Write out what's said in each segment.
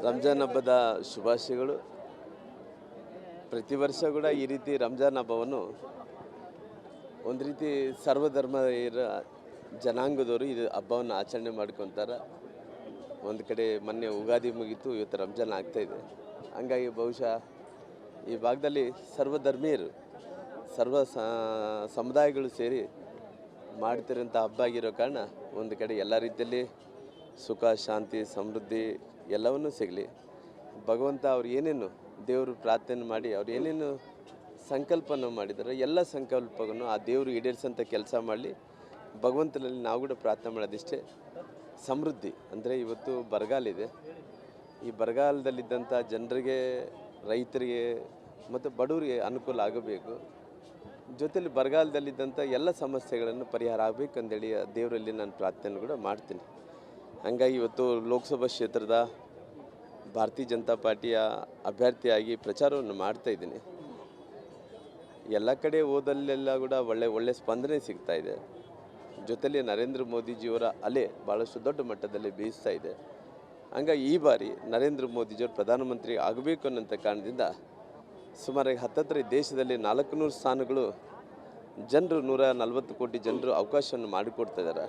ರಂಜಾನ್ ಹಬ್ಬದ ಶುಭಾಶಯಗಳು. ಪ್ರತಿ ವರ್ಷ ಕೂಡ ಈ ರೀತಿ ರಂಜಾನ್ ಹಬ್ಬವನ್ನು ಒಂದು ರೀತಿ ಸರ್ವಧರ್ಮದ ಜನಾಂಗದವರು ಇದು ಹಬ್ಬವನ್ನು ಆಚರಣೆ ಮಾಡ್ಕೊತಾರೆ. ಒಂದು ಕಡೆ ಮೊನ್ನೆ ಯುಗಾದಿ ಮುಗೀತು, ಇವತ್ತು ರಂಜಾನ್ ಆಗ್ತಾಯಿದೆ. ಹಂಗಾಗಿ ಬಹುಶಃ ಈ ಭಾಗದಲ್ಲಿ ಸರ್ವಧರ್ಮೀಯರು ಸಮುದಾಯಗಳು ಸೇರಿ ಮಾಡ್ತಿರೋಂಥ ಹಬ್ಬ ಆಗಿರೋ ಕಾರಣ ಒಂದು ಕಡೆ ಎಲ್ಲ ರೀತಿಯಲ್ಲಿ ಸುಖ, ಶಾಂತಿ, ಸಮೃದ್ಧಿ ಎಲ್ಲವನ್ನೂ ಸಿಗಲಿ. ಭಗವಂತ ಅವ್ರು ಏನೇನು ದೇವರು ಪ್ರಾರ್ಥನೆ ಮಾಡಿ ಅವ್ರು ಏನೇನು ಸಂಕಲ್ಪನ ಮಾಡಿದ್ದಾರೆ ಎಲ್ಲ ಸಂಕಲ್ಪವನ್ನು ಆ ದೇವರು ಈಡೇರಿಸೋಂಥ ಕೆಲಸ ಮಾಡಲಿ. ಭಗವಂತನಲ್ಲಿ ನಾವು ಕೂಡ ಪ್ರಾರ್ಥನೆ ಮಾಡೋದಿಷ್ಟೇ. ಸಮೃದ್ಧಿ ಅಂದರೆ ಇವತ್ತು ಬರಗಾಲಿದೆ. ಈ ಬರಗಾಲದಲ್ಲಿದ್ದಂಥ ಜನರಿಗೆ, ರೈತರಿಗೆ ಮತ್ತು ಬಡವರಿಗೆ ಅನುಕೂಲ ಆಗಬೇಕು. ಜೊತೆಲಿ ಬರಗಾಲದಲ್ಲಿದ್ದಂಥ ಎಲ್ಲ ಸಮಸ್ಯೆಗಳನ್ನು ಪರಿಹಾರ ಆಗಬೇಕು ಅಂದೇಳಿ ದೇವರಲ್ಲಿ ನಾನು ಪ್ರಾರ್ಥನೆ ಕೂಡ ಮಾಡ್ತೀನಿ. ಹಾಗಾಗಿ ಇವತ್ತು ಲೋಕಸಭಾ ಕ್ಷೇತ್ರದ ಭಾರತೀಯ ಜನತಾ ಪಾರ್ಟಿಯ ಅಭ್ಯರ್ಥಿಯಾಗಿ ಪ್ರಚಾರವನ್ನು ಮಾಡ್ತಾಯಿದ್ದೀನಿ. ಎಲ್ಲ ಕಡೆ ಹೋದಲ್ಲೆಲ್ಲ ಕೂಡ ಒಳ್ಳೆ ಸ್ಪಂದನೆ ಸಿಗ್ತಾಯಿದೆ. ಜೊತೆಲಿ ನರೇಂದ್ರ ಮೋದಿಜಿಯವರ ಅಲೆ ಭಾಳಷ್ಟು ದೊಡ್ಡ ಮಟ್ಟದಲ್ಲಿ ಬೀಸ್ತಾ ಇದೆ. ಹಂಗಾಗಿ ಈ ಬಾರಿ ನರೇಂದ್ರ ಮೋದಿಜಿಯವರು ಪ್ರಧಾನಮಂತ್ರಿ ಆಗಬೇಕು ಅನ್ನೋಂಥ ಕಾರಣದಿಂದ ಸುಮಾರು ಹತ್ತತ್ರ ದೇಶದಲ್ಲಿ 400 ಸ್ಥಾನಗಳು ಜನರು 140 ಕೋಟಿ ಜನರು ಅವಕಾಶವನ್ನು ಮಾಡಿಕೊಡ್ತಿದ್ದಾರೆ.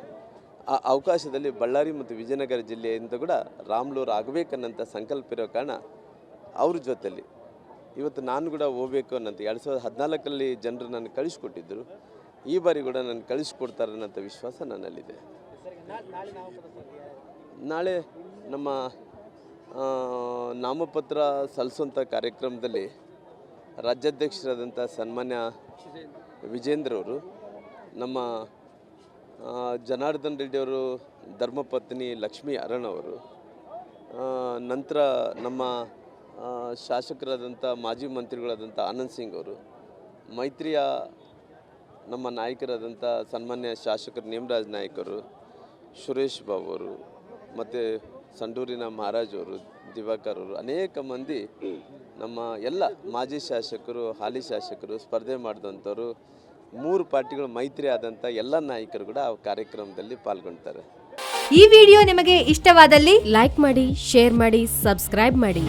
ಆ ಅವಕಾಶದಲ್ಲಿ ಬಳ್ಳಾರಿ ಮತ್ತು ವಿಜಯನಗರ ಜಿಲ್ಲೆಯಿಂದ ಕೂಡ ರಾಮ್ಲೂರು ಆಗಬೇಕನ್ನಂಥ ಸಂಕಲ್ಪ ಇರೋ ಕಾರಣ ಅವ್ರ ಜೊತೆಯಲ್ಲಿ ಇವತ್ತು ನಾನು ಕೂಡ ಹೋಗಬೇಕು ಅನ್ನೋಂಥ 2014ರಲ್ಲಿ ಜನರು ನಾನು ಕಳಿಸ್ಕೊಟ್ಟಿದ್ದರು. ಈ ಬಾರಿ ಕೂಡ ನಾನು ಕಳಿಸ್ಕೊಡ್ತಾರೆ ಅನ್ನೋಂಥ ವಿಶ್ವಾಸ ನನ್ನಲ್ಲಿದೆ. ನಾಳೆ ನಮ್ಮ ನಾಮಪತ್ರ ಸಲ್ಲಿಸುವಂಥ ಕಾರ್ಯಕ್ರಮದಲ್ಲಿ ರಾಜ್ಯಾಧ್ಯಕ್ಷರಾದಂಥ ಸನ್ಮಾನ್ಯ ವಿಜೇಂದ್ರವರು, ನಮ್ಮ ಜನಾರ್ದನ್ ರೆಡ್ಡಿಯವರು ಧರ್ಮಪತ್ನಿ ಲಕ್ಷ್ಮೀ ಅರಣವರು, ನಂತರ ನಮ್ಮ ಶಾಸಕರಾದಂಥ ಮಾಜಿ ಮಂತ್ರಿಗಳಾದಂಥ ಆನಂದ್ ಸಿಂಗ್ ಅವರು, ಮೈತ್ರಿಯ ನಮ್ಮ ನಾಯಕರಾದಂಥ ಸನ್ಮಾನ್ಯ ಶಾಸಕರು ನೇಮರಾಜ್ ನಾಯಕರು, ಸುರೇಶ್ ಬಾಬು ಅವರು, ಮತ್ತು ಸಂಡೂರಿನ ಮಹಾರಾಜ್ ಅವರು, ದಿವಾಕರ್ ಅವರು, ಅನೇಕ ಮಂದಿ ನಮ್ಮ ಎಲ್ಲ ಮಾಜಿ ಶಾಸಕರು, ಹಾಲಿ ಶಾಸಕರು, ಸ್ಪರ್ಧೆ ಮಾಡಿದಂಥವ್ರು, 3 ಪಾರ್ಟಿಗಳು ಮೈತ್ರಿ ಆದಂಥ ಎಲ್ಲ ನಾಯಕರು ಕೂಡ ಆ ಕಾರ್ಯಕ್ರಮದಲ್ಲಿ ಪಾಲ್ಗೊಳ್ತಾರೆ. ಈ ವಿಡಿಯೋ ನಿಮಗೆ ಇಷ್ಟವಾದಲ್ಲಿ ಲೈಕ್ ಮಾಡಿ, ಶೇರ್ ಮಾಡಿ, ಸಬ್ಸ್ಕ್ರೈಬ್ ಮಾಡಿ.